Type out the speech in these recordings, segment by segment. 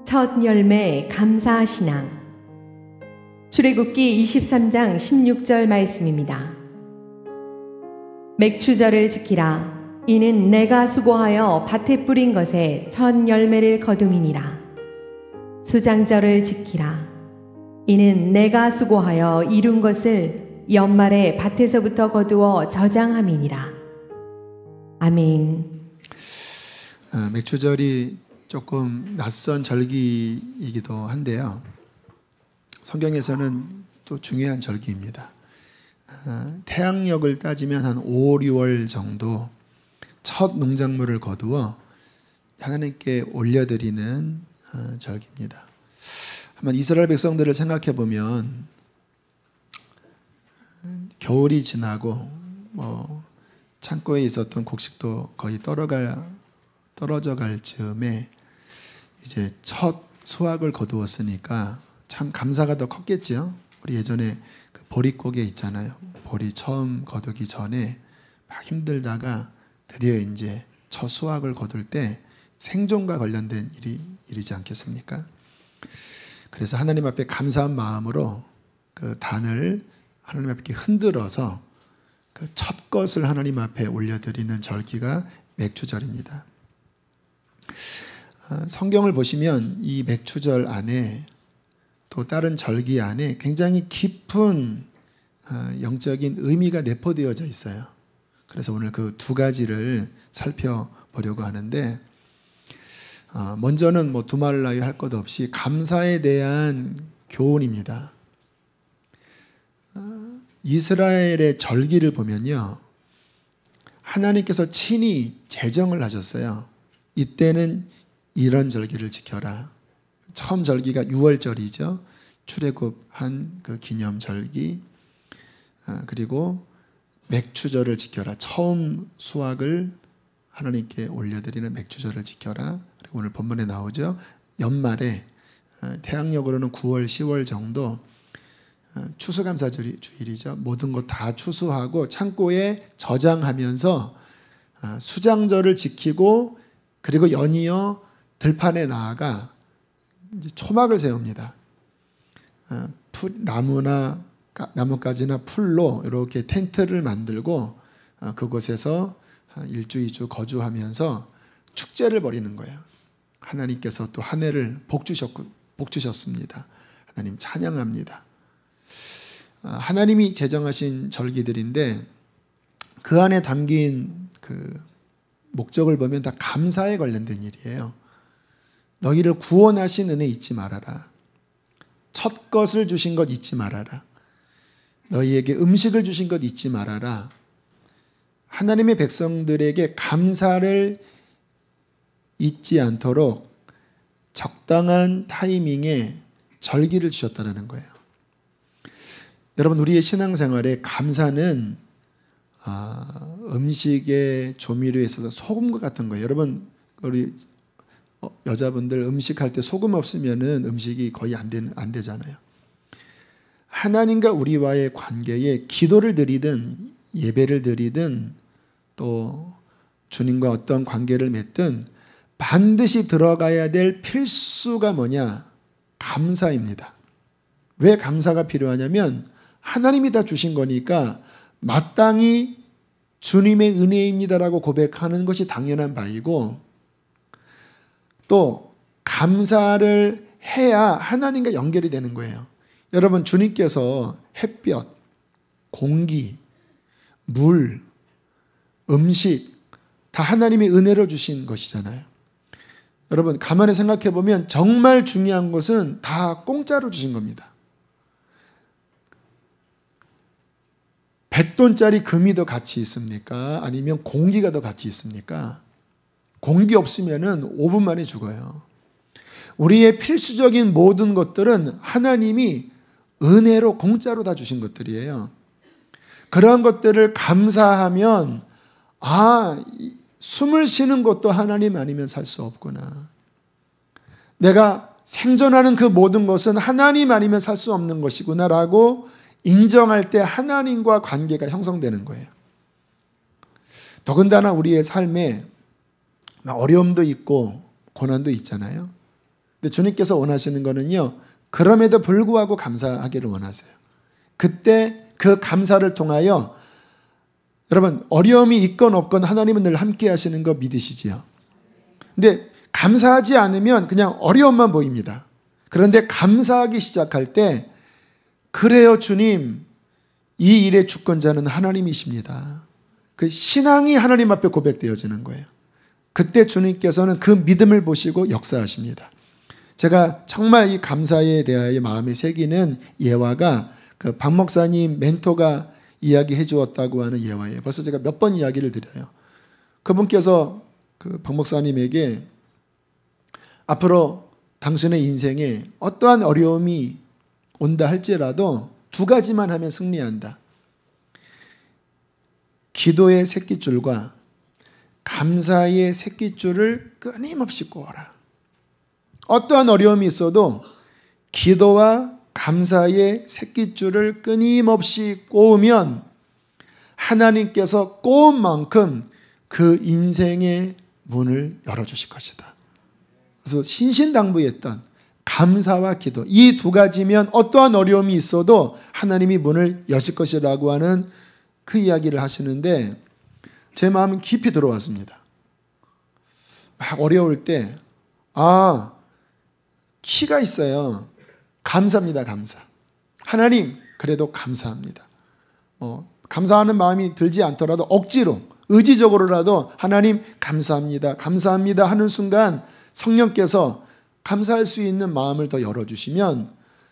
첫 열매 감사 신앙. 출애굽기 23장 16절 말씀입니다. 맥추절을 지키라. 이는 내가 수고하여 밭에 뿌린 것에 첫 열매를 거둠이니라. 수장절을 지키라. 이는 내가 수고하여 이룬 것을 연말에 밭에서부터 거두어 저장함이니라. 아멘. 맥추절이 조금 낯선 절기이기도 한데요. 성경에서는 또 중요한 절기입니다. 태양력을 따지면 한 5, 6월 정도 첫 농작물을 거두어 하나님께 올려드리는 절기입니다. 한번 이스라엘 백성들을 생각해 보면 겨울이 지나고 창고에 있었던 곡식도 거의 떨어져 갈 즈음에 이제 첫 수확을 거두었으니까 참 감사가 더 컸겠죠. 우리 예전에 그 보릿고개 있잖아요. 보리 처음 거두기 전에 막 힘들다가 드디어 이제 첫 수확을 거둘 때 생존과 관련된 일이지 않겠습니까? 그래서 하나님 앞에 감사한 마음으로 그 단을 하나님 앞에 흔들어서 그 첫 것을 하나님 앞에 올려드리는 절기가 맥추절입니다. 성경을 보시면 이 맥추절 안에 또 다른 절기 안에 굉장히 깊은 영적인 의미가 내포되어져 있어요. 그래서 오늘 그 두 가지를 살펴보려고 하는데, 먼저는 두말을 나위 할 것 없이 감사에 대한 교훈입니다. 이스라엘의 절기를 보면요, 하나님께서 친히 제정을 하셨어요. 이때는 이런 절기를 지켜라. 처음 절기가 6월절이죠. 출애굽한 그 기념 절기. 그리고 맥추절을 지켜라. 처음 수확을 하나님께 올려드리는 맥추절을 지켜라. 그리고 오늘 본문에 나오죠. 연말에 태양력으로는 9월, 10월 정도 추수감사주일이죠. 모든 것 다 추수하고 창고에 저장하면서 수장절을 지키고, 그리고 연이어 들판에 나아가 이제 초막을 세웁니다. 나뭇가지나 풀로 이렇게 텐트를 만들고 그곳에서 1주, 2주 거주하면서 축제를 벌이는 거예요. 하나님께서 또 한 해를 복 주셨습니다. 하나님 찬양합니다. 하나님이 제정하신 절기들인데 그 안에 담긴 그 목적을 보면 다 감사에 관련된 일이에요. 너희를 구원하신 은혜 잊지 말아라. 첫 것을 주신 것 잊지 말아라. 너희에게 음식을 주신 것 잊지 말아라. 하나님의 백성들에게 감사를 잊지 않도록 적당한 타이밍에 절기를 주셨다는 거예요. 여러분, 우리의 신앙생활에 감사는 음식의 조미료에 있어서 소금과 같은 거예요. 여러분, 우리 여자분들 음식할 때 소금 없으면은 음식이 거의 안 되잖아요. 하나님과 우리와의 관계에 기도를 드리든 예배를 드리든 또 주님과 어떤 관계를 맺든 반드시 들어가야 될 필수가 뭐냐? 감사입니다. 왜 감사가 필요하냐면 하나님이 다 주신 거니까 마땅히 주님의 은혜입니다라고 고백하는 것이 당연한 바이고, 또 감사를 해야 하나님과 연결이 되는 거예요. 여러분, 주님께서 햇볕, 공기, 물, 음식 다 하나님의 은혜로 주신 것이잖아요. 여러분, 가만히 생각해 보면 정말 중요한 것은 다 공짜로 주신 겁니다. $100이 금이 더 가치 있습니까? 아니면 공기가 더 가치 있습니까? 공기 없으면 5분 만에 죽어요. 우리의 필수적인 모든 것들은 하나님이 은혜로 공짜로 다 주신 것들이에요. 그러한 것들을 감사하면 숨을 쉬는 것도 하나님 아니면 살 수 없구나. 내가 생존하는 그 모든 것은 하나님 아니면 살 수 없는 것이구나라고 인정할 때 하나님과 관계가 형성되는 거예요. 더군다나 우리의 삶에 어려움도 있고 고난도 있잖아요. 근데 주님께서 원하시는 거는요, 그럼에도 불구하고 감사하기를 원하세요. 그때 그 감사를 통하여 여러분, 어려움이 있건 없건 하나님은 늘 함께 하시는 거 믿으시지요? 근데 감사하지 않으면 그냥 어려움만 보입니다. 그런데 감사하기 시작할 때, 그래요 주님, 이 일의 주권자는 하나님이십니다. 그 신앙이 하나님 앞에 고백되어지는 거예요. 그때 주님께서는 그 믿음을 보시고 역사하십니다. 제가 정말 이 감사에 대하여 마음에 새기는 예화가 그 박 목사님 멘토가 이야기해 주었다고 하는 예화예요. 벌써 제가 몇 번 이야기를 드려요. 그분께서 그 박 목사님에게 앞으로 당신의 인생에 어떠한 어려움이 온다 할지라도 두 가지만 하면 승리한다. 기도의 새깃줄과 감사의 새깃줄을 끊임없이 꼬아라. 어떠한 어려움이 있어도 기도와 감사의 새깃줄을 끊임없이 꼬으면 하나님께서 꼬은 만큼 그 인생의 문을 열어주실 것이다. 그래서 신신당부했던 감사와 기도, 이 두 가지면 어떠한 어려움이 있어도 하나님이 문을 여실 것이라고 하는 그 이야기를 하시는데 제 마음은 깊이 들어왔습니다. 막 어려울 때 키가 있어요. 감사합니다. 감사. 하나님 그래도 감사합니다. 감사하는 마음이 들지 않더라도 억지로 의지적으로라도 하나님 감사합니다. 감사합니다 하는 순간 성령께서 감사할 수 있는 마음을 더 열어주시면,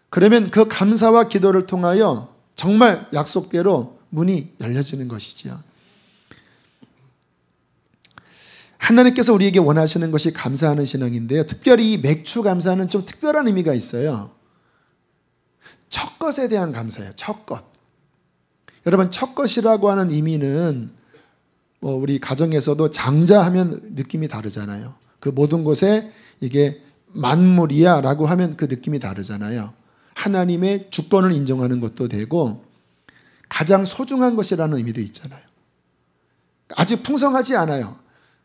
그러면 그 감사와 기도를 통하여 정말 약속대로 문이 열려지는 것이지요. 하나님께서 우리에게 원하시는 것이 감사하는 신앙인데요, 특별히 이 맥주 감사는 좀 특별한 의미가 있어요. 첫 것에 대한 감사예요. 첫 것. 여러분, 첫 것이라고 하는 의미는 우리 가정에서도 장자하면 느낌이 다르잖아요. 그 모든 것에 이게 만물이야 라고 하면 그 느낌이 다르잖아요. 하나님의 주권을 인정하는 것도 되고 가장 소중한 것이라는 의미도 있잖아요. 아직 풍성하지 않아요.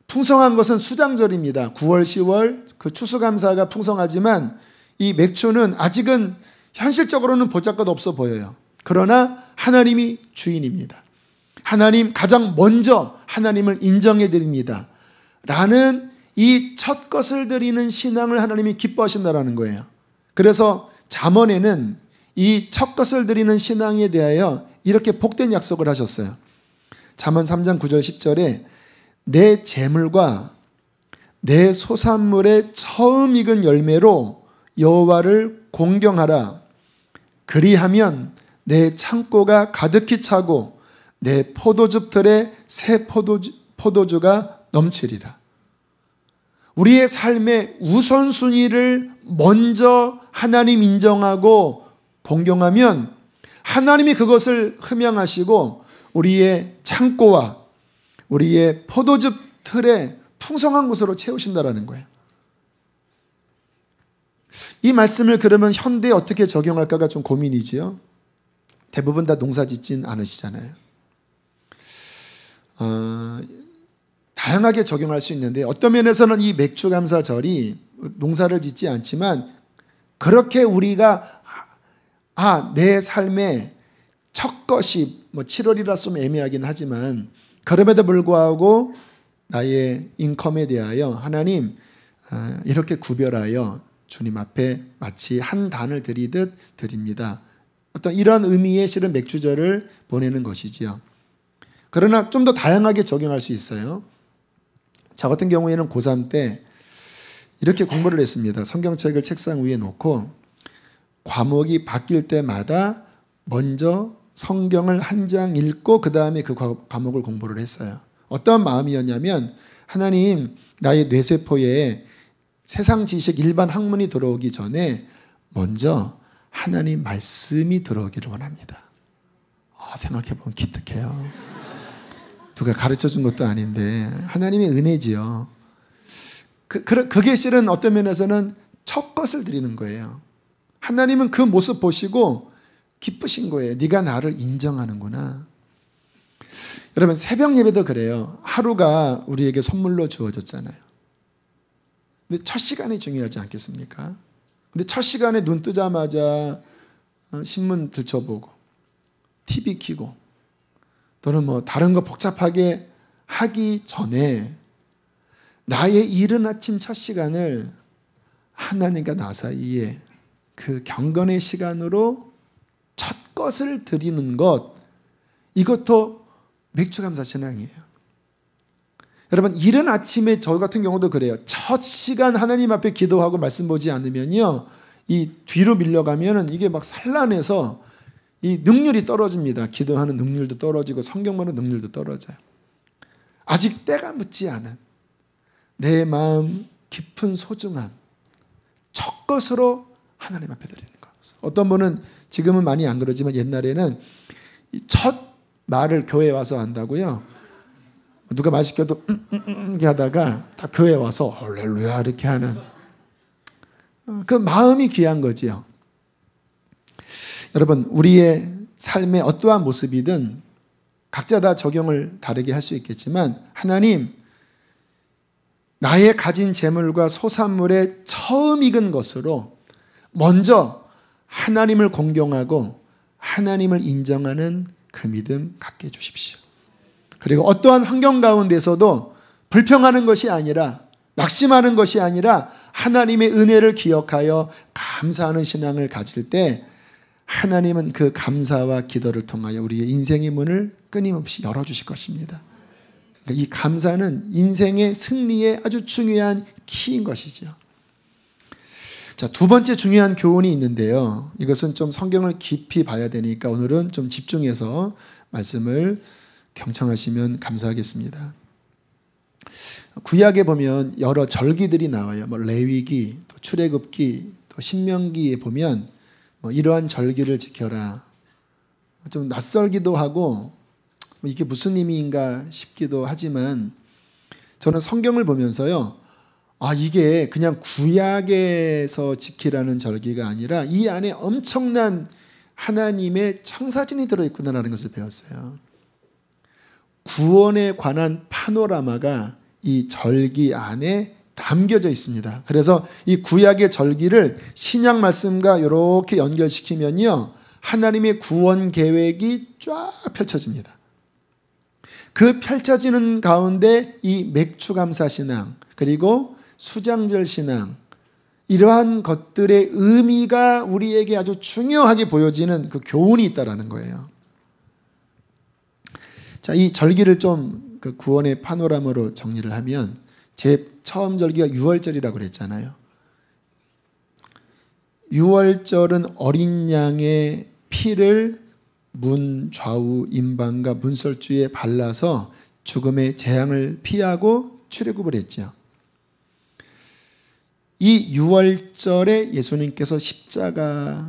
풍성한 것은 수장절입니다. 9월, 10월 그 추수감사가 풍성하지만 이 맥주는 아직은 현실적으로는 보잘것 없어 보여요. 그러나 하나님이 주인입니다. 하나님, 가장 먼저 하나님을 인정해 드립니다 라는 이 첫 것을 드리는 신앙을 하나님이 기뻐하신다는 거예요. 그래서 잠언에는 이 첫 것을 드리는 신앙에 대하여 이렇게 복된 약속을 하셨어요. 잠언 3장 9절 10절에 내 재물과 내 소산물의 처음 익은 열매로 여호와를 공경하라. 그리하면 내 창고가 가득히 차고 내 포도즙 틀에 새 포도주가 넘치리라. 우리의 삶의 우선순위를 먼저 하나님 인정하고 공경하면 하나님이 그것을 흠양하시고 우리의 창고와 우리의 포도즙 틀에 풍성한 것으로 채우신다라는 거예요. 이 말씀을 그러면 현대에 어떻게 적용할까가 좀 고민이지요. 대부분 다 농사 짓진 않으시잖아요. 다양하게 적용할 수 있는데 어떤 면에서는 이 맥주감사절이 농사를 짓지 않지만 그렇게 우리가 내 삶의 첫 것이 7월이라 좀 애매하긴 하지만 그럼에도 불구하고 나의 인컴에 대하여 하나님 이렇게 구별하여 주님 앞에 마치 한 단을 드리듯 드립니다. 어떤 이런 의미의 실은 맥주절을 보내는 것이지요. 그러나 좀 더 다양하게 적용할 수 있어요. 저 같은 경우에는 고3 때 이렇게 공부를 했습니다. 성경책을 책상 위에 놓고 과목이 바뀔 때마다 먼저 성경을 한 장 읽고 그 다음에 그 과목을 공부를 했어요. 어떤 마음이었냐면 하나님, 나의 뇌세포에 세상 지식 일반 학문이 들어오기 전에 먼저 하나님 말씀이 들어오기를 원합니다. 생각해보면 기특해요. 누가 가르쳐준 것도 아닌데 하나님의 은혜지요. 그게 실은 어떤 면에서는 첫 것을 드리는 거예요. 하나님은 그 모습 보시고 기쁘신 거예요. 네가 나를 인정하는구나. 여러분, 새벽 예배도 그래요. 하루가 우리에게 선물로 주어졌잖아요. 근데 첫 시간이 중요하지 않겠습니까? 근데 첫 시간에 눈 뜨자마자 신문 들춰보고 TV 켜고 또는 뭐 다른 거 복잡하게 하기 전에 나의 이른 아침 첫 시간을 하나님과 나 사이에 그 경건의 시간으로 첫 것을 드리는 것, 이것도 맥주감사 신앙이에요. 여러분, 이른 아침에 저 같은 경우도 그래요. 첫 시간 하나님 앞에 기도하고 말씀 보지 않으면요, 이 뒤로 밀려가면은 이게 막 산란해서 이 능률이 떨어집니다. 기도하는 능률도 떨어지고 성경 보는 능률도 떨어져요. 아직 때가 묻지 않은 내 마음 깊은 소중함, 첫 것으로 하나님 앞에 드리는 것. 어떤 분은 지금은 많이 안 그러지만 옛날에는 첫 말을 교회에 와서 한다고요. 누가 말 시켜도 이렇게 하다가 다 교회에 와서 할렐루야 이렇게 하는 그 마음이 귀한 거지요. 여러분, 우리의 삶의 어떠한 모습이든 각자 다 적용을 다르게 할 수 있겠지만, 하나님, 나의 가진 재물과 소산물의 처음 익은 것으로 먼저 하나님을 공경하고 하나님을 인정하는 그 믿음 갖게 해주십시오. 그리고 어떠한 환경 가운데서도 불평하는 것이 아니라, 낙심하는 것이 아니라 하나님의 은혜를 기억하여 감사하는 신앙을 가질 때 하나님은 그 감사와 기도를 통하여 우리의 인생의 문을 끊임없이 열어주실 것입니다. 그러니까 이 감사는 인생의 승리의 아주 중요한 키인 것이죠. 자, 두 번째 중요한 교훈이 있는데요. 이것은 좀 성경을 깊이 봐야 되니까 오늘은 좀 집중해서 말씀을 경청하시면 감사하겠습니다. 구약에 보면 여러 절기들이 나와요. 뭐 레위기, 또 출애굽기, 또 신명기에 보면 뭐 이러한 절기를 지켜라. 좀 낯설기도 하고 이게 무슨 의미인가 싶기도 하지만, 저는 성경을 보면서요, 이게 그냥 구약에서 지키라는 절기가 아니라 이 안에 엄청난 하나님의 청사진이 들어있구나라는 것을 배웠어요. 구원에 관한 파노라마가 이 절기 안에 담겨져 있습니다. 그래서 이 구약의 절기를 신약 말씀과 이렇게 연결시키면요, 하나님의 구원 계획이 쫙 펼쳐집니다. 그 펼쳐지는 가운데 이 맥주감사 신앙, 그리고 수장절 신앙, 이러한 것들의 의미가 우리에게 아주 중요하게 보여지는 그 교훈이 있다라는 거예요. 자, 이 절기를 좀 그 구원의 파노라마로 정리를 하면, 제 처음 절기가 6월절이라고 그랬잖아요. 6월절은 어린 양의 피를 문 좌우 임방과 문설주에 발라서 죽음의 재앙을 피하고 출애굽을 했죠. 이 6월절에 예수님께서 십자가에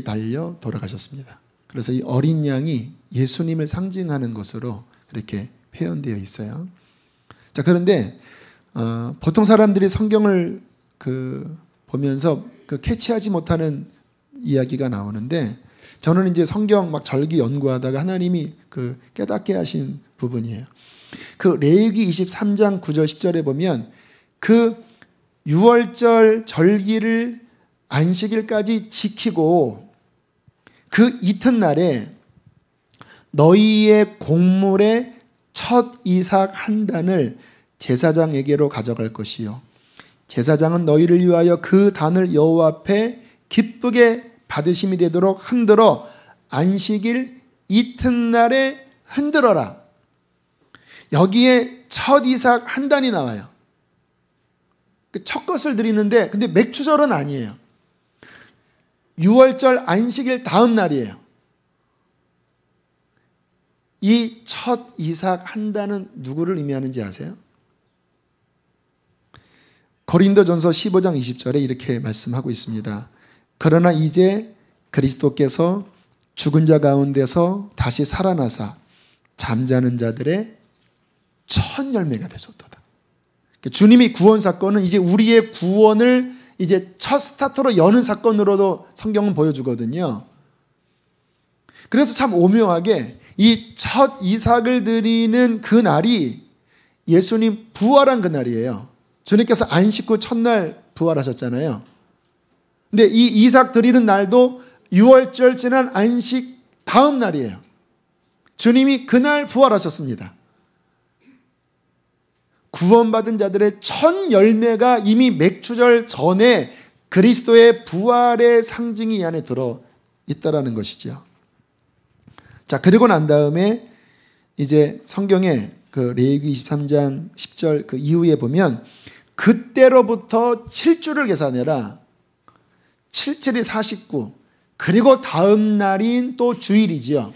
달려 돌아가셨습니다. 그래서 이 어린 양이 예수님을 상징하는 것으로 그렇게 표현되어 있어요. 자, 그런데 보통 사람들이 성경을 보면서 캐치하지 못하는 이야기가 나오는데, 저는 이제 성경 막 절기 연구하다가 하나님이 깨닫게 하신 부분이에요. 그 레위기 23장 9절 10절에 보면 그 6월절 절기를 안식일까지 지키고 그 이튿날에 너희의 곡물의 첫 이삭 한 단을 제사장에게로 가져갈 것이요, 제사장은 너희를 위하여 그 단을 여호와 앞에 기쁘게 받으심이 되도록 흔들어 안식일 이튿날에 흔들어라. 여기에 첫 이삭 한 단이 나와요. 첫 것을 드리는데, 근데 맥주절은 아니에요. 6월절 안식일 다음 날이에요. 이 첫 이삭 한 단은 누구를 의미하는지 아세요? 고린도전서 15장 20절에 이렇게 말씀하고 있습니다. 그러나 이제 그리스도께서 죽은 자 가운데서 다시 살아나사 잠자는 자들의 첫 열매가 되셨도다. 주님이 구원 사건은 이제 우리의 구원을 이제 첫 스타트로 여는 사건으로도 성경은 보여주거든요. 그래서 참 오묘하게 이 첫 이삭을 드리는 그 날이 예수님 부활한 그 날이에요. 주님께서 안식 후 첫날 부활하셨잖아요. 근데 이 이삭 드리는 날도 6월절 지난 안식 다음 날이에요. 주님이 그날 부활하셨습니다. 구원받은 자들의 첫 열매가 이미 맥추절 전에 그리스도의 부활의 상징이 이 안에 들어 있다라는 것이죠. 자, 그리고 난 다음에 이제 성경에 그 레위기 23장 10절 그 이후에 보면 그때로부터 7주를 계산해라. 7일이 49. 그리고 다음 날인 또 주일이지요.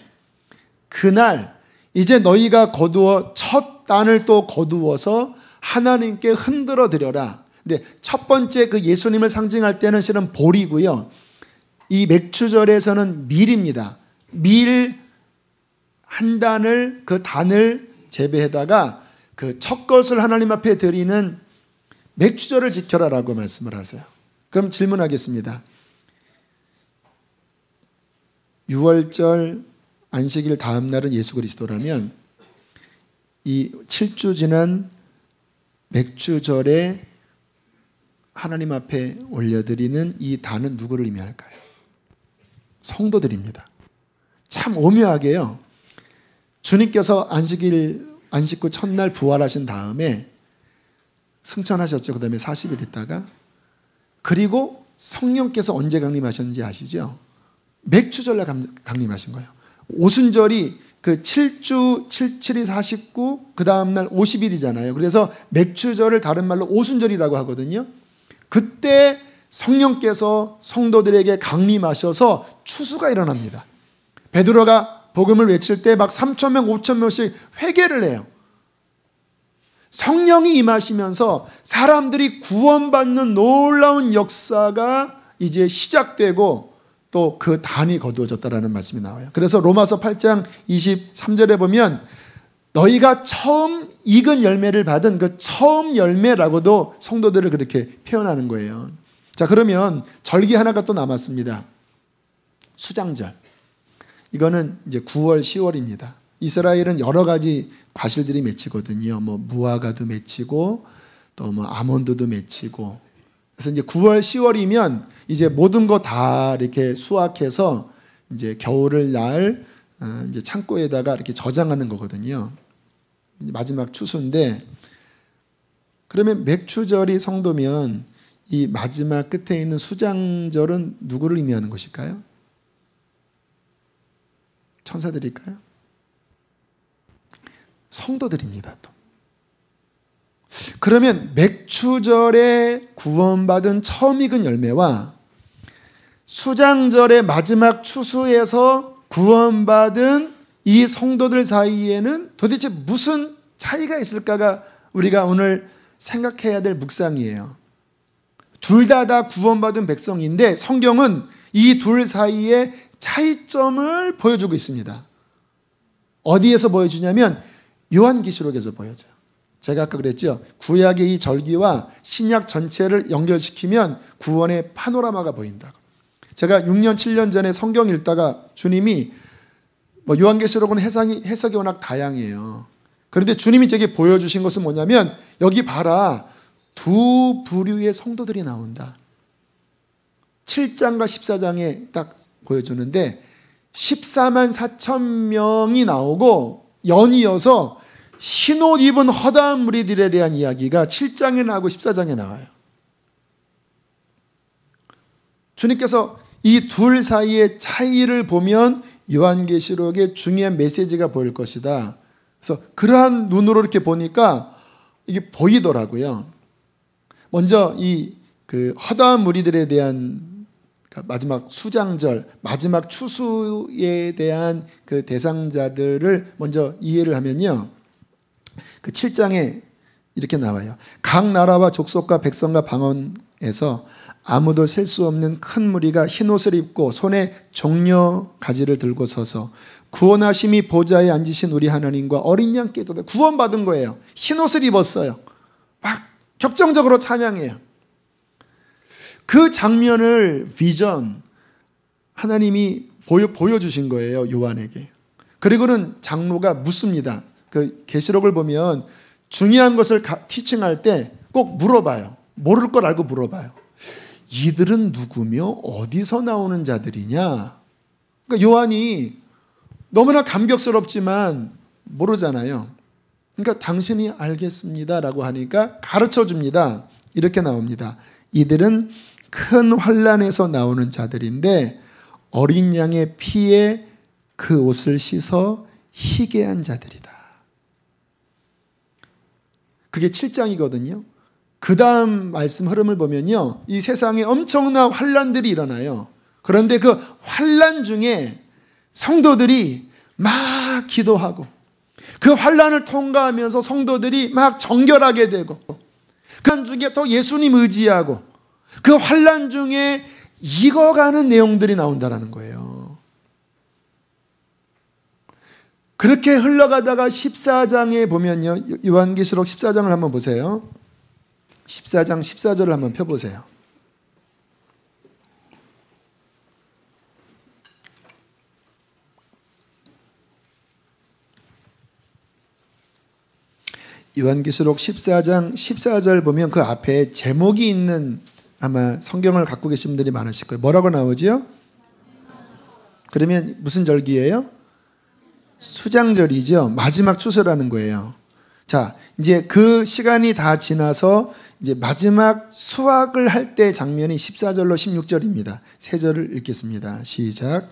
그날 이제 너희가 거두어 첫 단을 또 거두어서 하나님께 흔들어 드려라. 근데 첫 번째 그 예수님을 상징할 때는 실은 볼이고요. 이 맥추절에서는 밀입니다. 밀 한 단을 그 단을 재배해다가 그 첫 것을 하나님 앞에 드리는 맥추절을 지켜라라고 말씀을 하세요. 그럼 질문하겠습니다. 6월절 안식일 다음 날은 예수 그리스도라면 이 7주 지난 맥추절에 하나님 앞에 올려드리는 이 단은 누구를 의미할까요? 성도들입니다. 참 오묘하게요. 주님께서 안식 후 첫날 부활하신 다음에 승천하셨죠. 그 다음에 40일 있다가 그리고 성령께서 언제 강림하셨는지 아시죠? 맥추절날 강림하신 거예요. 오순절이 그 7주 7일이 49 그 다음날 50일이잖아요. 그래서 맥추절을 다른 말로 오순절이라고 하거든요. 그때 성령께서 성도들에게 강림하셔서 추수가 일어납니다. 베드로가 복음을 외칠 때 막 3,000명 5,000명씩 회개를 해요. 성령이 임하시면서 사람들이 구원받는 놀라운 역사가 이제 시작되고 또 그 단이 거두어졌다라는 말씀이 나와요. 그래서 로마서 8장 23절에 보면 너희가 처음 익은 열매를 받은 그 처음 열매라고도 성도들을 그렇게 표현하는 거예요. 자, 그러면 절기 하나가 또 남았습니다. 수장절. 이거는 이제 9월, 10월입니다. 이스라엘은 여러 가지 과실들이 맺히거든요. 뭐 무화과도 맺히고 또 뭐 아몬드도 맺히고. 그래서 이제 9월, 10월이면 이제 모든 거 다 이렇게 수확해서 이제 겨울을 날 이제 창고에다가 이렇게 저장하는 거거든요. 이제 마지막 추수인데 그러면 맥추절이 성도면 이 마지막 끝에 있는 수장절은 누구를 의미하는 것일까요? 천사들일까요? 성도들입니다. 또. 그러면 맥추절에 구원받은 처음 익은 열매와 수장절의 마지막 추수에서 구원받은 이 성도들 사이에는 도대체 무슨 차이가 있을까가 우리가 오늘 생각해야 될 묵상이에요. 둘 다 구원받은 백성인데 성경은 이 둘 사이에 차이점을 보여주고 있습니다. 어디에서 보여주냐면 요한계시록에서 보여줘요. 제가 아까 그랬죠. 구약의 이 절기와 신약 전체를 연결시키면 구원의 파노라마가 보인다고. 제가 6년 7년 전에 성경 읽다가 주님이 요한계시록은 해석이 워낙 다양해요. 그런데 주님이 제게 보여주신 것은 뭐냐면 여기 봐라. 두 부류의 성도들이 나온다. 7장과 14장에 딱 보여주는데 14만 4천 명이 나오고 연이어서 흰옷 입은 허다한 무리들에 대한 이야기가 7장에 나오고 14장에 나와요. 주님께서 이 둘 사이의 차이를 보면 요한계시록의 중요한 메시지가 보일 것이다. 그래서 그러한 눈으로 이렇게 보니까 이게 보이더라고요. 먼저 이 그 허다한 무리들에 대한 마지막 수장절, 마지막 추수에 대한 그 대상자들을 먼저 이해를 하면요. 그 7장에 이렇게 나와요. 각 나라와 족속과 백성과 방언에서 아무도 셀 수 없는 큰 무리가 흰옷을 입고 손에 종려 가지를 들고 서서 구원하심이 보좌에 앉으신 우리 하나님과 어린 양께 도다. 구원받은 거예요. 흰옷을 입었어요. 막 격정적으로 찬양해요. 그 장면을 비전 하나님이 보여주신 거예요. 요한에게. 그리고는 장로가 묻습니다. 그 계시록을 보면 중요한 것을 티칭할 때 꼭 물어봐요. 모를 걸 알고 물어봐요. 이들은 누구며 어디서 나오는 자들이냐? 그러니까 요한이 너무나 감격스럽지만 모르잖아요. 그러니까 당신이 알겠습니다라고 하니까 가르쳐 줍니다. 이렇게 나옵니다. 이들은 큰 환난에서 나오는 자들인데 어린 양의 피에 그 옷을 씻어 희게 한 자들이다. 그게 7장이거든요. 그 다음 말씀 흐름을 보면요, 이 세상에 엄청난 환난들이 일어나요. 그런데 그 환난 중에 성도들이 막 기도하고 그 환난을 통과하면서 성도들이 막 정결하게 되고 그 환난 중에 또 예수님 의지하고 그 환난 중에 익어가는 내용들이 나온다는 거예요. 그렇게 흘러가다가 14장에 보면요, 요한계시록 14장을 한번 보세요. 14장 14절을 한번 펴보세요. 요한계시록 14장 14절 보면 그 앞에 제목이 있는 아마 성경을 갖고 계신 분들이 많으실 거예요. 뭐라고 나오지요? 그러면 무슨 절기예요? 수장절이죠. 마지막 추수라는 거예요. 자, 이제 그 시간이 다 지나서 이제 마지막 수확을 할 때 장면이 14절로 16절입니다. 세 절을 읽겠습니다. 시작.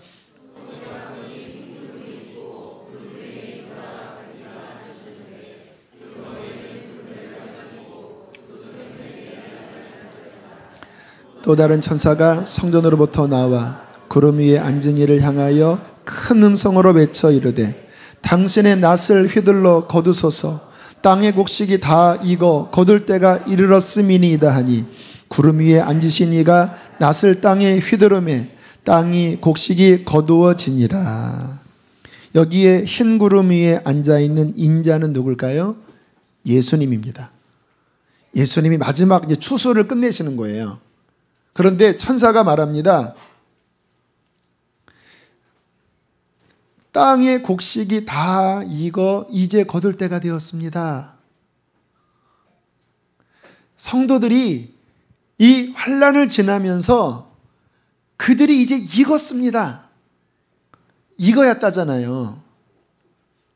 또 다른 천사가 성전으로부터 나와 구름 위에 앉은 이를 향하여 큰 음성으로 외쳐 이르되 당신의 낫을 휘둘러 거두소서. 땅의 곡식이 다 익어 거둘 때가 이르렀음이니이다 하니 구름 위에 앉으신 이가 낫을 땅에 휘두르매 땅이 곡식이 거두어지니라. 여기에 흰 구름 위에 앉아있는 인자는 누굴까요? 예수님입니다. 예수님이 마지막 이제 추수를 끝내시는 거예요. 그런데 천사가 말합니다. 땅의 곡식이 다 익어 이제 거둘 때가 되었습니다. 성도들이 이 환난을 지나면서 그들이 이제 익었습니다. 익어야 따잖아요.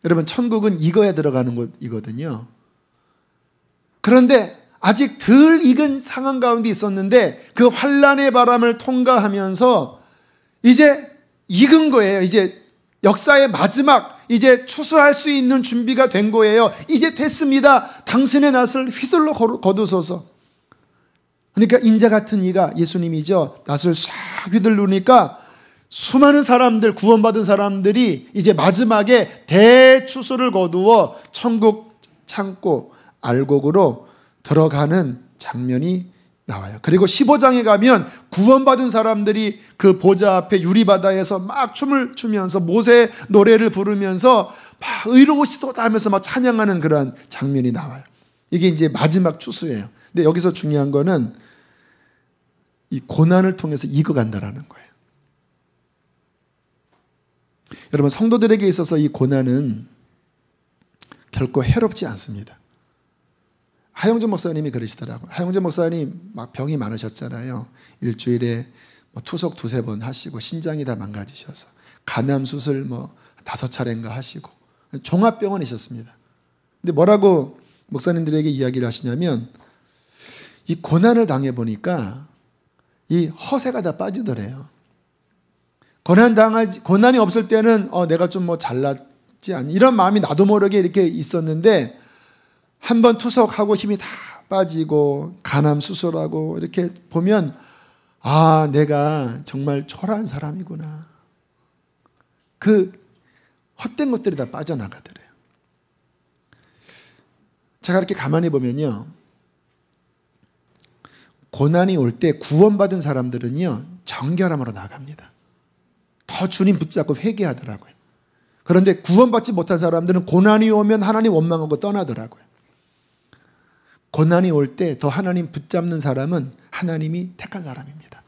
여러분, 천국은 익어야 들어가는 곳이거든요. 그런데 아직 덜 익은 상황 가운데 있었는데 그 환난의 바람을 통과하면서 이제 익은 거예요. 이제 역사의 마지막, 이제 추수할 수 있는 준비가 된 거예요. 이제 됐습니다. 당신의 낫을 휘둘러 거두소서. 그러니까 인자 같은 이가 예수님이죠. 낫을 싹 휘둘르니까 수많은 사람들, 구원받은 사람들이 이제 마지막에 대추수를 거두어 천국 창고 알곡으로 들어가는 장면이 나와요. 그리고 15장에 가면 구원받은 사람들이 그 보좌 앞에 유리바다에서 막 춤을 추면서 모세 노래를 부르면서 막 의로우시도다 하면서 막 찬양하는 그런 장면이 나와요. 이게 이제 마지막 추수예요. 근데 여기서 중요한 거는 이 고난을 통해서 익어간다라는 거예요. 여러분, 성도들에게 있어서 이 고난은 결코 해롭지 않습니다. 하영준 목사님이 그러시더라고요. 하영준 목사님 막 병이 많으셨잖아요. 일주일에 투석 2-3번 하시고 신장이 다 망가지셔서 간암 수술 5차례인가 하시고 종합병원이셨습니다. 근데 뭐라고 목사님들에게 이야기를 하시냐면 이 고난을 당해보니까 이 허세가 다 빠지더래요. 고난이 없을 때는 내가 좀 잘났지 않니 이런 마음이 나도 모르게 이렇게 있었는데 한번 투석하고 힘이 다 빠지고 간암 수술하고 이렇게 보면 아, 내가 정말 초라한 사람이구나. 그 헛된 것들이 다 빠져나가더래요. 제가 이렇게 가만히 보면요, 고난이 올 때 구원받은 사람들은요 정결함으로 나갑니다. 더 주님 붙잡고 회개하더라고요. 그런데 구원받지 못한 사람들은 고난이 오면 하나님 원망하고 떠나더라고요. 고난이 올 때 더 하나님 붙잡는 사람은 하나님이 택한 사람입니다.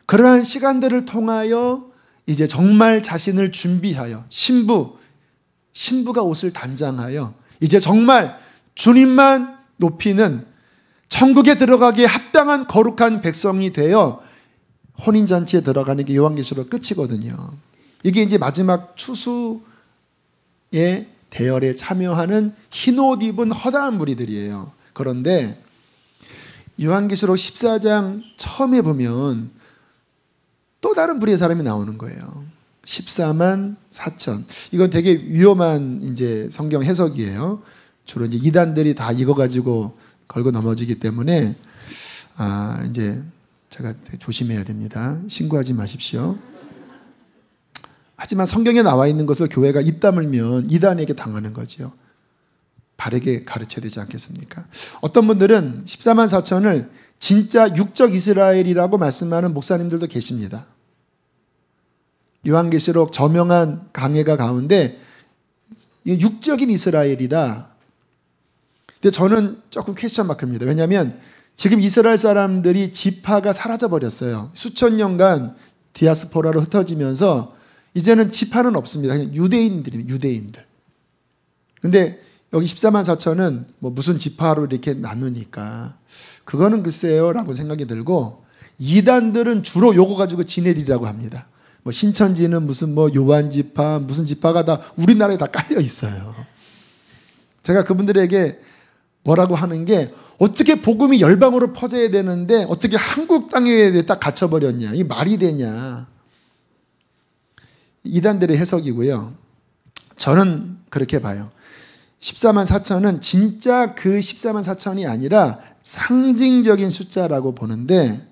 그러한 시간들을 통하여 이제 정말 자신을 준비하여 신부가 옷을 단장하여 이제 정말 주님만 높이는 천국에 들어가기에 합당한 거룩한 백성이 되어 혼인잔치에 들어가는 게 요한계시록 끝이거든요. 이게 이제 마지막 추수의 대열에 참여하는 흰옷 입은 허다한 무리들이에요. 그런데 요한계시록 14장 처음에 보면 또 다른 부류의 사람이 나오는 거예요. 14만 4천. 이건 되게 위험한 이제 성경 해석이에요. 주로 이제 이단들이 다 이거 가지고 걸고 넘어지기 때문에 이제 제가 조심해야 됩니다. 신고하지 마십시오. 하지만 성경에 나와 있는 것을 교회가 입 다물면 이단에게 당하는 거죠. 바르게 가르쳐야 되지 않겠습니까? 어떤 분들은 14만 4천을 진짜 육적 이스라엘이라고 말씀하는 목사님들도 계십니다. 요한계시록 저명한 강해가 가운데 육적인 이스라엘이다. 근데 저는 조금 퀘스천 마크입니다. 왜냐하면 지금 이스라엘 사람들이 지파가 사라져 버렸어요. 수천 년간 디아스포라로 흩어지면서 이제는 지파는 없습니다. 그냥 유대인들입니다. 유대인들. 근데 여기 14만 4천은 뭐 무슨 지파로 이렇게 나누니까 그거는 글쎄요 라고 생각이 들고, 이단들은 주로 요거 가지고 지네들이라고 합니다. 뭐 신천지는 무슨 뭐 요한 지파 무슨 지파가 다 우리나라에 다 깔려 있어요. 제가 그분들에게 뭐라고 하는 게, 어떻게 복음이 열방으로 퍼져야 되는데 어떻게 한국 땅에 딱 갇혀버렸냐, 이 말이 되냐. 이단들의 해석이고요. 저는 그렇게 봐요. 14만 4천은 진짜 그 14만 4천이 아니라 상징적인 숫자라고 보는데,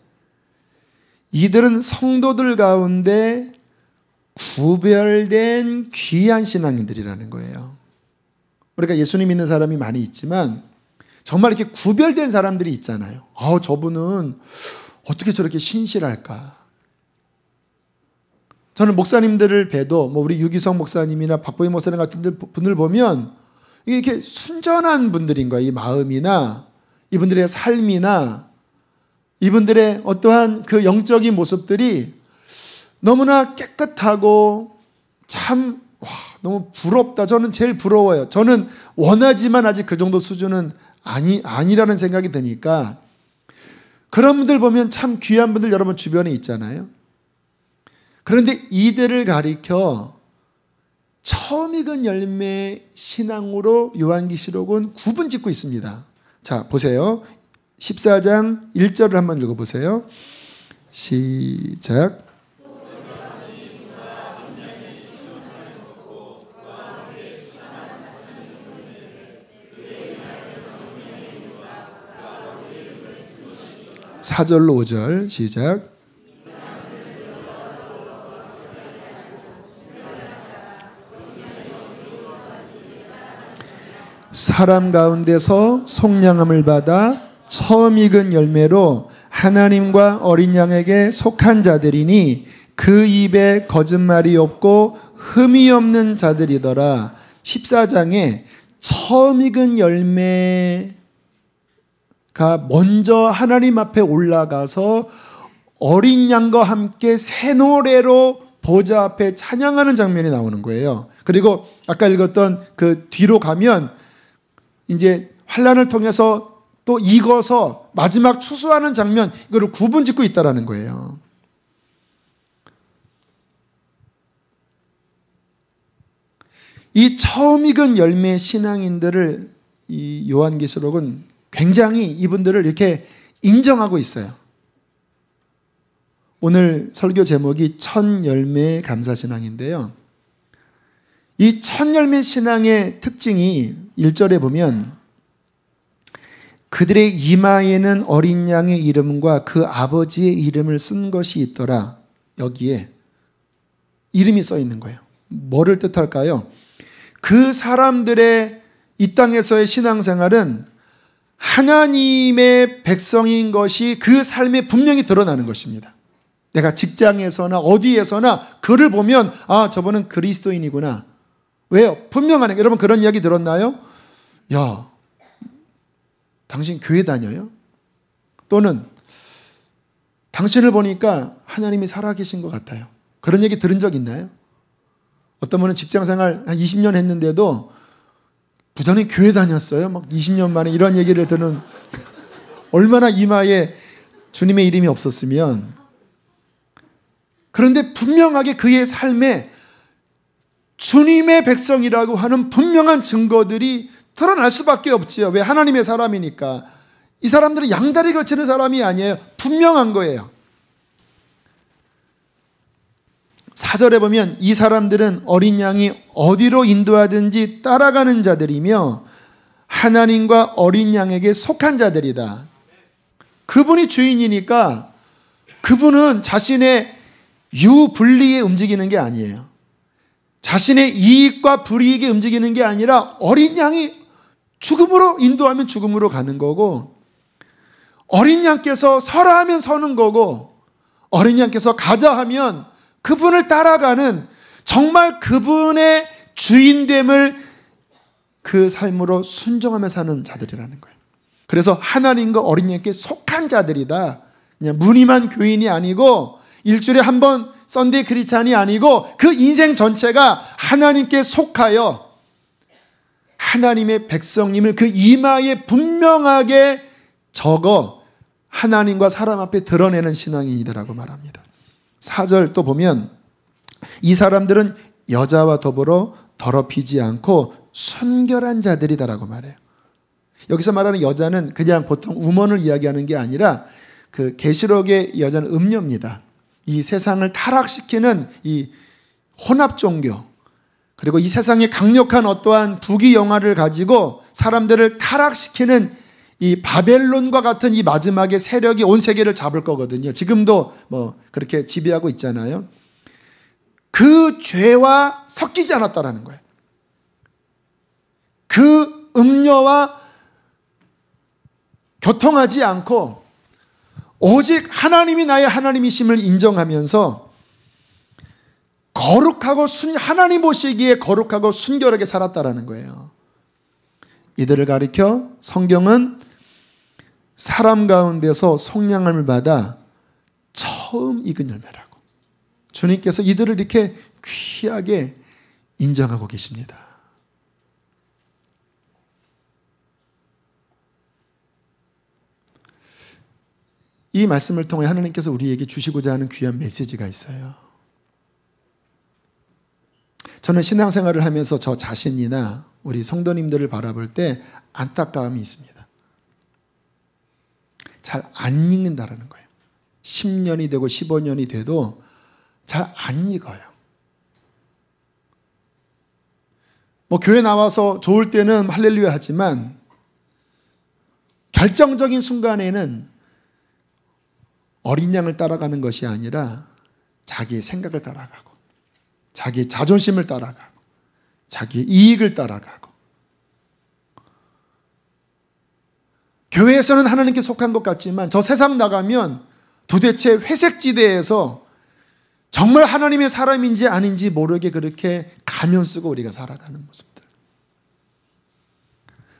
이들은 성도들 가운데 구별된 귀한 신앙인들이라는 거예요. 그러니까 예수님 믿는 사람이 많이 있지만 정말 이렇게 구별된 사람들이 있잖아요. 저분은 어떻게 저렇게 신실할까. 저는 목사님들을 봬도 뭐 우리 유기성 목사님이나 박보희 목사님 같은 분들 보면 이게 이렇게 순전한 분들인 거예요. 이 마음이나 이분들의 삶이나 이분들의 어떠한 그 영적인 모습들이 너무나 깨끗하고 참 너무 부럽다. 저는 제일 부러워요. 저는 원하지만 아직 그 정도 수준은 아니라는 생각이 드니까, 그런 분들 보면 참 귀한 분들 여러분 주변에 있잖아요. 그런데 이들을 가리켜 처음 익은 열매 신앙으로 요한계시록은 구분 짓고 있습니다. 자, 보세요. 14장 1절을 한번 읽어보세요. 시작. 사절로 5절 시작. 사람 가운데서 속량함을 받아 처음 익은 열매로 하나님과 어린 양에게 속한 자들이니 그 입에 거짓말이 없고 흠이 없는 자들이더라. 14장에 처음 익은 열매가 먼저 하나님 앞에 올라가서 어린 양과 함께 새 노래로 보좌 앞에 찬양하는 장면이 나오는 거예요. 그리고 아까 읽었던 그 뒤로 가면 이제 환난을 통해서 또 익어서 마지막 추수하는 장면, 이거를 구분짓고 있다라는 거예요. 이 처음 익은 열매 신앙인들을 이 요한계시록은 굉장히 이분들을 이렇게 인정하고 있어요. 오늘 설교 제목이 첫 열매 감사 신앙인데요. 이 첫 열매 신앙의 특징이 1절에 보면 그들의 이마에는 어린 양의 이름과 그 아버지의 이름을 쓴 것이 있더라. 여기에 이름이 써 있는 거예요. 뭐를 뜻할까요? 그 사람들의 이 땅에서의 신앙생활은 하나님의 백성인 것이 그 삶에 분명히 드러나는 것입니다. 내가 직장에서나 어디에서나 그를 보면 저분은 그리스도인이구나. 왜요? 분명하네. 여러분 그런 이야기 들었나요? 야, 당신 교회 다녀요? 또는 당신을 보니까 하나님이 살아계신 것 같아요. 그런 얘기 들은 적 있나요? 어떤 분은 직장생활 한 20년 했는데도 부장님 교회 다녔어요? 막 20년 만에 이런 얘기를 듣는 얼마나 이마에 주님의 이름이 없었으면. 그런데 분명하게 그의 삶에 주님의 백성이라고 하는 분명한 증거들이 드러날 수밖에 없지요. 왜? 하나님의 사람이니까. 이 사람들은 양다리 걸치는 사람이 아니에요. 분명한 거예요. 4절에 보면 이 사람들은 어린 양이 어디로 인도하든지 따라가는 자들이며 하나님과 어린 양에게 속한 자들이다. 그분이 주인이니까 그분은 자신의 유불리에 움직이는 게 아니에요. 자신의 이익과 불이익에 움직이는 게 아니라 어린 양이 죽음으로 인도하면 죽음으로 가는 거고, 어린 양께서 서라 하면 서는 거고, 어린 양께서 가자 하면 그분을 따라가는, 정말 그분의 주인됨을 그 삶으로 순종하며 사는 자들이라는 거예요. 그래서 하나님과 어린 양께 속한 자들이다. 그냥 무늬만 교인이 아니고 일주일에 한 번 썬데이 크리스찬이 아니고 그 인생 전체가 하나님께 속하여 하나님의 백성님을 그 이마에 분명하게 적어 하나님과 사람 앞에 드러내는 신앙인이라고 말합니다. 4절 또 보면 이 사람들은 여자와 더불어 더럽히지 않고 순결한 자들이다라고 말해요. 여기서 말하는 여자는 그냥 보통 우먼을 이야기하는 게 아니라 그 계시록의 여자는 음녀입니다. 이 세상을 타락시키는 이 혼합 종교, 그리고 이 세상에 강력한 어떠한 부귀 영화를 가지고 사람들을 타락시키는 이 바벨론과 같은 이 마지막의 세력이 온 세계를 잡을 거거든요. 지금도 뭐 그렇게 지배하고 있잖아요. 그 죄와 섞이지 않았다라는 거예요. 그 음녀와 교통하지 않고 오직 하나님이 나의 하나님이심을 인정하면서 거룩하고 하나님 보시기에 거룩하고 순결하게 살았다라는 거예요. 이들을 가리켜 성경은 사람 가운데서 속량함을 받아 처음 익은 열매라고, 주님께서 이들을 이렇게 귀하게 인정하고 계십니다. 이 말씀을 통해 하나님께서 우리에게 주시고자 하는 귀한 메시지가 있어요. 저는 신앙생활을 하면서 저 자신이나 우리 성도님들을 바라볼 때 안타까움이 있습니다. 잘 안 읽는다라는 거예요. 10년이 되고 15년이 돼도 잘 안 읽어요. 뭐 교회 나와서 좋을 때는 할렐루야 하지만 결정적인 순간에는 어린 양을 따라가는 것이 아니라 자기의 생각을 따라가고 자기의 자존심을 따라가고 자기의 이익을 따라가고, 교회에서는 하나님께 속한 것 같지만 저 세상 나가면 도대체 회색지대에서 정말 하나님의 사람인지 아닌지 모르게 그렇게 가면 쓰고 우리가 살아가는 모습들,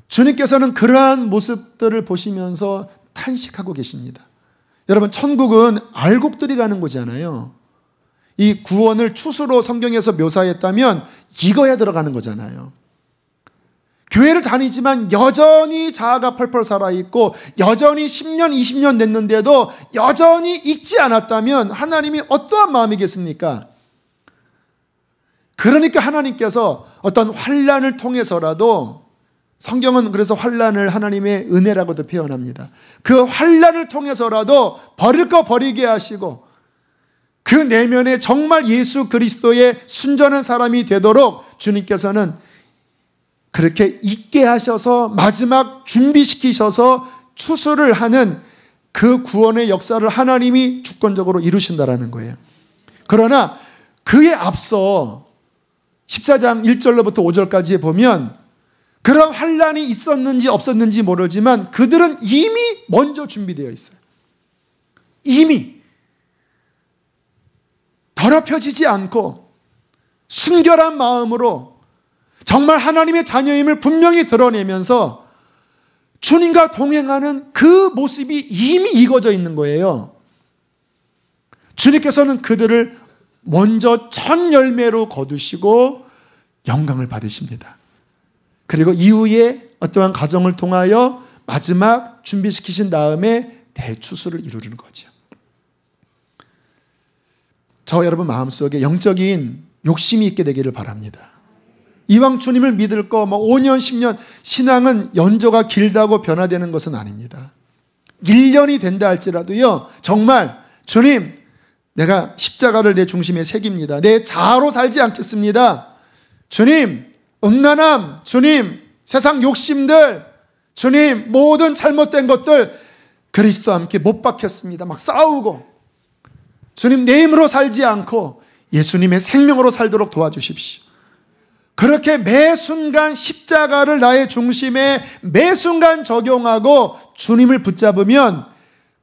주님께서는 그러한 모습들을 보시면서 탄식하고 계십니다. 여러분, 천국은 알곡들이 가는 곳이잖아요. 이 구원을 추수로 성경에서 묘사했다면 익어야 들어가는 거잖아요. 교회를 다니지만 여전히 자아가 펄펄 살아있고 여전히 10년, 20년 됐는데도 여전히 익지 않았다면 하나님이 어떠한 마음이겠습니까? 그러니까 하나님께서 어떤 환난을 통해서라도, 성경은 그래서 환난을 하나님의 은혜라고도 표현합니다. 그 환난을 통해서라도 버릴 거 버리게 하시고 그 내면에 정말 예수 그리스도의 순전한 사람이 되도록 주님께서는 그렇게 있게 하셔서 마지막 준비시키셔서 추수를 하는 그 구원의 역사를 하나님이 주권적으로 이루신다라는 거예요. 그러나 그에 앞서 14장 1절로부터 5절까지에 보면 그런 환난이 있었는지 없었는지 모르지만 그들은 이미 먼저 준비되어 있어요. 이미 더럽혀지지 않고 순결한 마음으로 정말 하나님의 자녀임을 분명히 드러내면서 주님과 동행하는 그 모습이 이미 익어져 있는 거예요. 주님께서는 그들을 먼저 첫 열매로 거두시고 영광을 받으십니다. 그리고 이후에 어떠한 과정을 통하여 마지막 준비시키신 다음에 대추수를 이루는 거죠. 저 여러분 마음속에 영적인 욕심이 있게 되기를 바랍니다. 이왕 주님을 믿을 거 5년 10년 신앙은 연조가 길다고 변화되는 것은 아닙니다. 1년이 된다 할지라도요, 정말 주님, 내가 십자가를 내 중심에 새깁니다. 내 자아로 살지 않겠습니다. 주님, 음란함, 주님, 세상 욕심들, 주님, 모든 잘못된 것들 그리스도와 함께 못 박혔습니다. 막 싸우고, 주님, 내 힘으로 살지 않고 예수님의 생명으로 살도록 도와주십시오. 그렇게 매 순간 십자가를 나의 중심에 매 순간 적용하고 주님을 붙잡으면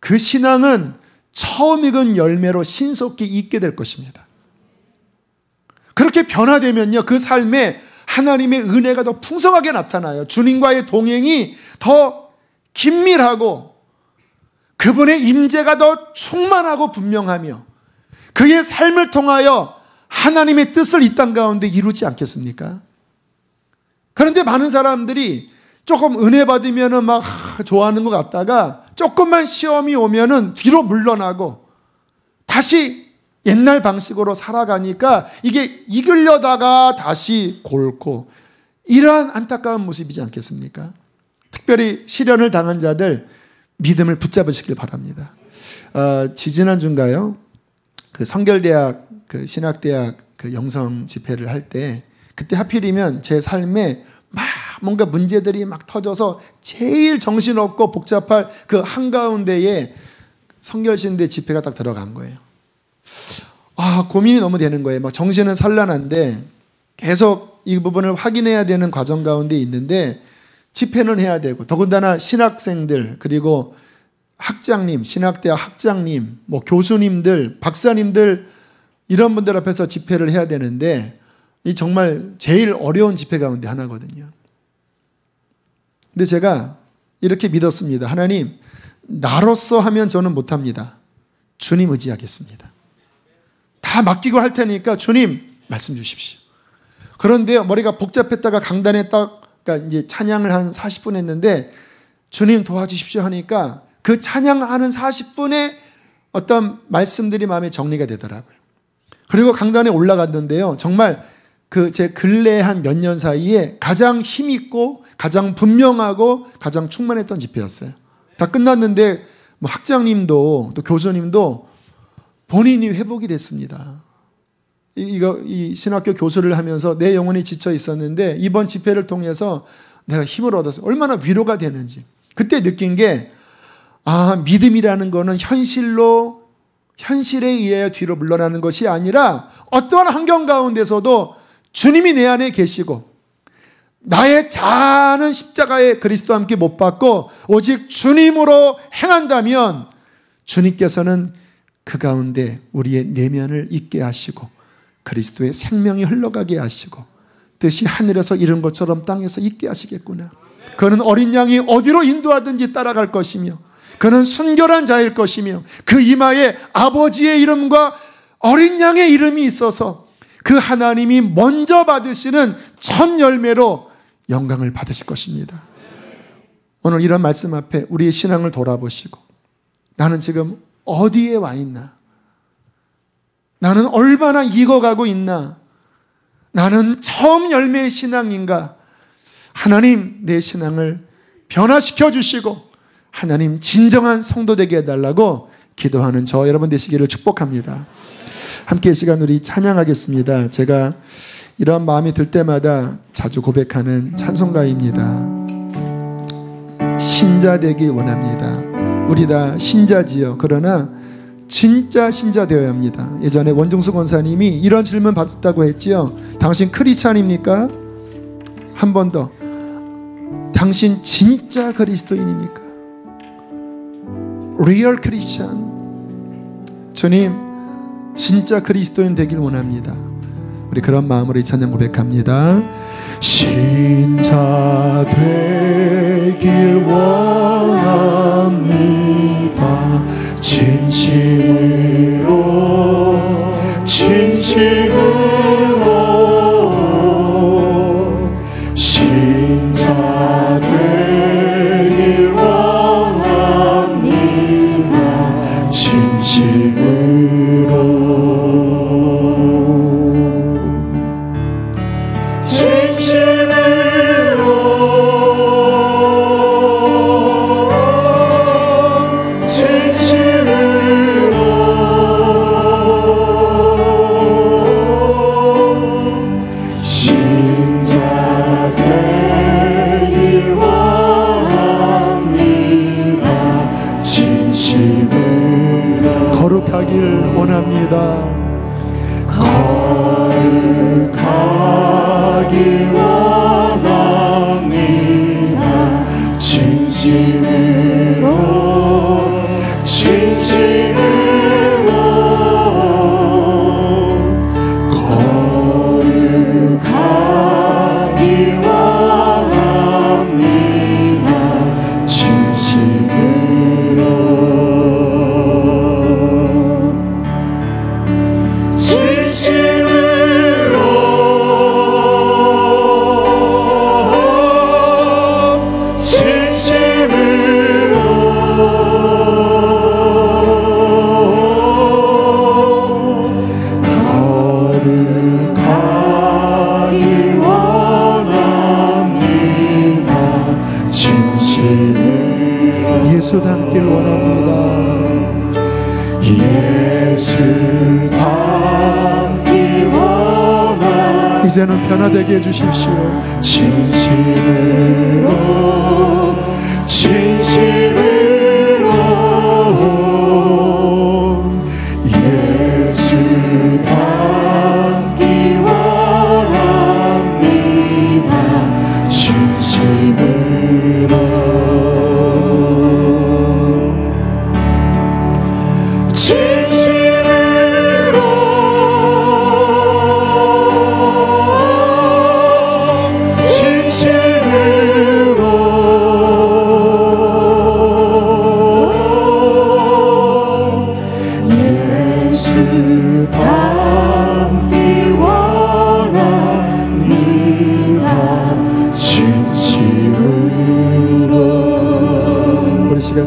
그 신앙은 처음 익은 열매로 신속히 익게 될 것입니다. 그렇게 변화되면요, 그 삶에 하나님의 은혜가 더 풍성하게 나타나요. 주님과의 동행이 더 긴밀하고 그분의 임재가 더 충만하고 분명하며 그의 삶을 통하여 하나님의 뜻을 이 땅 가운데 이루지 않겠습니까? 그런데 많은 사람들이 조금 은혜 받으면 막 좋아하는 것 같다가 조금만 시험이 오면 뒤로 물러나고 다시 옛날 방식으로 살아가니까 이게 익으려다가 다시 골고, 이러한 안타까운 모습이지 않겠습니까? 특별히 시련을 당한 자들 믿음을 붙잡으시길 바랍니다. 지지난주인가요? 그 성결대학 그 신학대학 그 영성 집회를 할 때, 그때 하필이면 제 삶에 막 뭔가 문제들이 막 터져서 제일 정신없고 복잡할 그 한가운데에 성결신대 집회가 딱 들어간 거예요. 고민이 너무 되는 거예요. 막 정신은 산란한데 계속 이 부분을 확인해야 되는 과정 가운데 있는데 집회는 해야 되고, 더군다나 신학생들, 그리고 학장님, 신학대학 학장님, 교수님들, 박사님들, 이런 분들 앞에서 집회를 해야 되는데 이 정말 제일 어려운 집회 가운데 하나거든요. 근데 제가 이렇게 믿었습니다. 하나님, 나로서 하면 저는 못합니다. 주님 의지하겠습니다. 다 맡기고 할 테니까 주님 말씀 주십시오. 그런데 머리가 복잡했다가 강단에 딱, 그러니까 이제 찬양을 한 40분 했는데 주님 도와주십시오 하니까 그 찬양하는 40분에 어떤 말씀들이 마음에 정리가 되더라고요. 그리고 강단에 올라갔는데요, 정말 그 제 근래 한 몇 년 사이에 가장 힘있고 가장 분명하고 가장 충만했던 집회였어요. 다 끝났는데 학장님도 또 교수님도 본인이 회복이 됐습니다. 이 신학교 교수를 하면서 내 영혼이 지쳐 있었는데 이번 집회를 통해서 내가 힘을 얻어서 얼마나 위로가 되는지 그때 느낀 게, 믿음이라는 거는 현실에 의해 뒤로 물러나는 것이 아니라 어떠한 환경 가운데서도 주님이 내 안에 계시고 나의 자아는 십자가에 그리스도와 함께 못 박고 오직 주님으로 행한다면 주님께서는 그 가운데 우리의 내면을 있게 하시고 그리스도의 생명이 흘러가게 하시고 뜻이 하늘에서 이룬 것처럼 땅에서 있게 하시겠구나. 그는 어린 양이 어디로 인도하든지 따라갈 것이며 그는 순결한 자일 것이며 그 이마에 아버지의 이름과 어린 양의 이름이 있어서 그 하나님이 먼저 받으시는 첫 열매로 영광을 받으실 것입니다. 오늘 이런 말씀 앞에 우리의 신앙을 돌아보시고, 나는 지금 어디에 와 있나? 나는 얼마나 익어가고 있나? 나는 처음 열매의 신앙인가? 하나님, 내 신앙을 변화시켜 주시고 하나님 진정한 성도 되게 해달라고 기도하는 저 여러분 되시기를 축복합니다. 함께 이 시간 우리 찬양하겠습니다. 제가 이런 마음이 들 때마다 자주 고백하는 찬송가입니다. 신자 되기 원합니다. 우리 다 신자지요. 그러나 진짜 신자 되어야 합니다. 예전에 원종수 권사님이 이런 질문 받았다고 했지요. 당신 크리스찬입니까? 한 번 더. 당신 진짜 그리스도인입니까? 리얼 크리스찬. 주님, 진짜 그리스도인 되길 원합니다. 우리 그런 마음으로 이 찬양 고백합니다. 신자 되길 원합니다. 진심으로 신자 되길 거룩하길 원합니다. 거룩하길 원합니다. 진심으로 거룩하길 원합니다. 진심으로 예수 닮길 원합니다. 예수 닮길 원합니다. 이제는 변화되게 해주십시오. 진심으로 예수 닮길 원합니다. 진심으로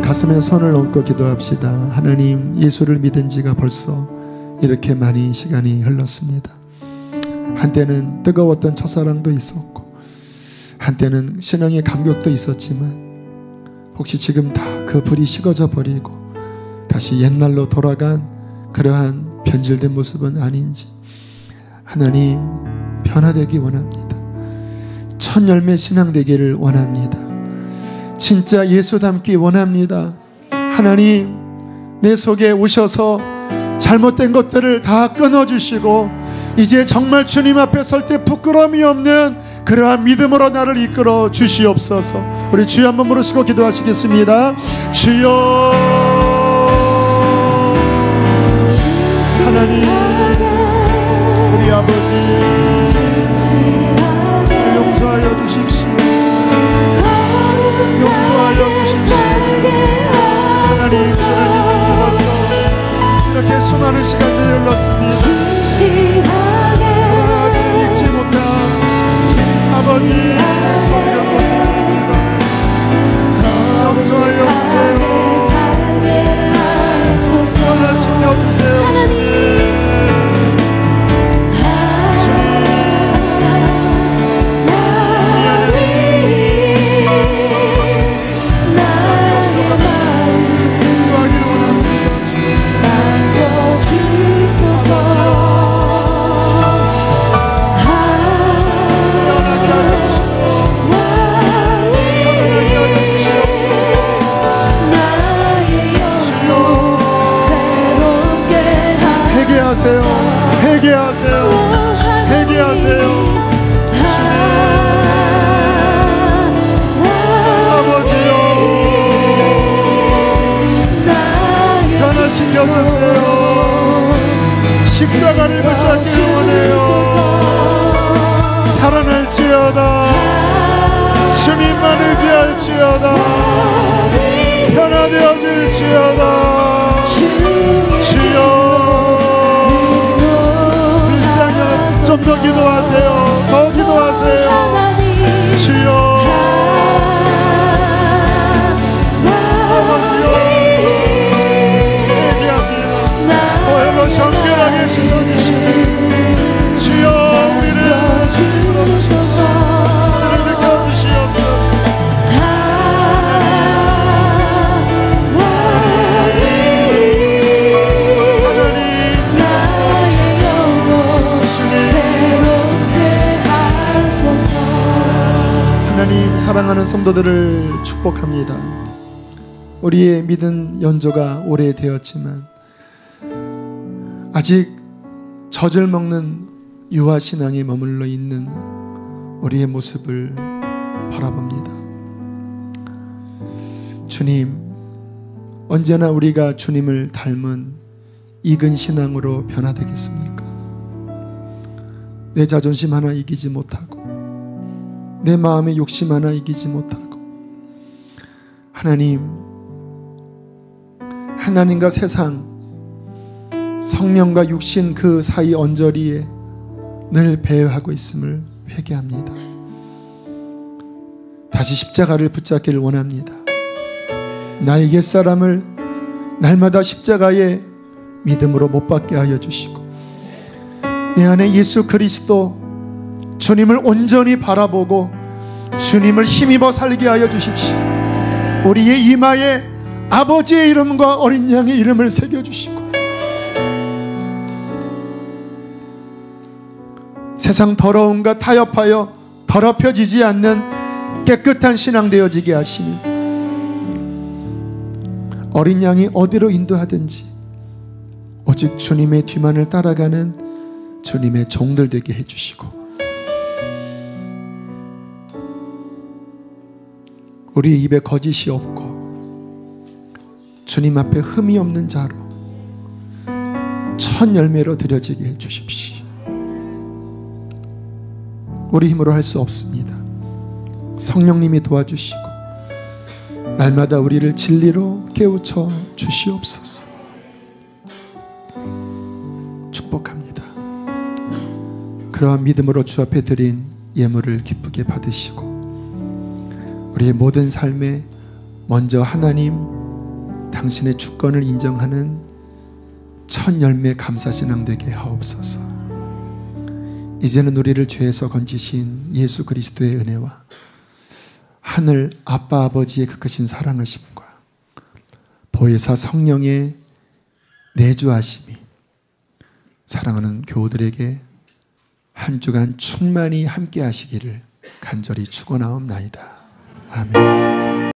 가슴에 손을 얹고 기도합시다. 하나님, 예수를 믿은 지가 벌써 이렇게 많이 시간이 흘렀습니다. 한때는 뜨거웠던 첫사랑도 있었고, 한때는 신앙의 감격도 있었지만, 혹시 지금 다 그 불이 식어져 버리고 다시 옛날로 돌아간 그러한 변질된 모습은 아닌지, 하나님 변화되기 원합니다. 첫 열매 신앙 되기를 원합니다. 진짜 예수 닮기 원합니다. 하나님, 내 속에 오셔서 잘못된 것들을 다 끊어주시고 이제 정말 주님 앞에 설 때 부끄러움이 없는 그러한 믿음으로 나를 이끌어 주시옵소서. 우리 주여 한번 부르시고 기도하시겠습니다. 주여, 하나님, 우리 아버지 용서하여 주십시오. 용서하여 주십시오. 하나님, 저를 믿는 지 벌써 이렇게 수많은 시간들이 흘렀습니다. 그러나 아직 잊지 못한 아버지 소리가 모습입니다. 용서하여 주세요. 변화시켜 주세요. 회개하세요. 회개하세요. 주님, 아버지요, 변화시켜 주세요. 십자가를 붙잡기 원해요. 살아날지어다. 주님만 의지할지어다. 변화되어질지어다. 주여, 좀 더 기도하세요. 더 기도하세요. 주여, 아버지여, 회개합니다. 오해로 정결하게 씻어주시고 주여, 우리를 불러주시옵소서. 우리를 느껴주시옵소서. 하나님, 사랑하는 성도들을 축복합니다. 우리의 믿음 연조가 오래되었지만 아직 젖을 먹는 유아 신앙에 머물러 있는 우리의 모습을 바라봅니다. 주님, 언제나 우리가 주님을 닮은 익은 신앙으로 변화되겠습니까? 내 자존심 하나 이기지 못하고 내 마음의 욕심 하나 이기지 못하고 하나님과 세상, 성령과 육신 그 사이 언저리에 늘 배회하고 있음을 회개합니다. 다시 십자가를 붙잡기를 원합니다. 나의 옛사람을 날마다 십자가에 믿음으로 못 박게 하여 주시고 내 안에 예수 그리스도 주님을 온전히 바라보고 주님을 힘입어 살게 하여 주십시오. 우리의 이마에 아버지의 이름과 어린 양의 이름을 새겨주시고 세상 더러움과 타협하여 더럽혀지지 않는 깨끗한 신앙 되어지게 하시니 어린 양이 어디로 인도하든지 오직 주님의 뒤만을 따라가는 주님의 종들 되게 해주시고 우리 입에 거짓이 없고 주님 앞에 흠이 없는 자로 첫 열매로 드려지게 해주십시오. 우리 힘으로 할 수 없습니다. 성령님이 도와주시고 날마다 우리를 진리로 깨우쳐 주시옵소서. 축복합니다. 그러한 믿음으로 주 앞에 드린 예물을 기쁘게 받으시고 우리의 모든 삶에 먼저 하나님 당신의 주권을 인정하는 첫 열매 감사신앙 되게 하옵소서. 이제는 우리를 죄에서 건지신 예수 그리스도의 은혜와 하늘 아빠 아버지의 그 크신 사랑하심과 보혜사 성령의 내주하심이 사랑하는 교우들에게 한 주간 충만히 함께 하시기를 간절히 축원하옵나이다. 아멘.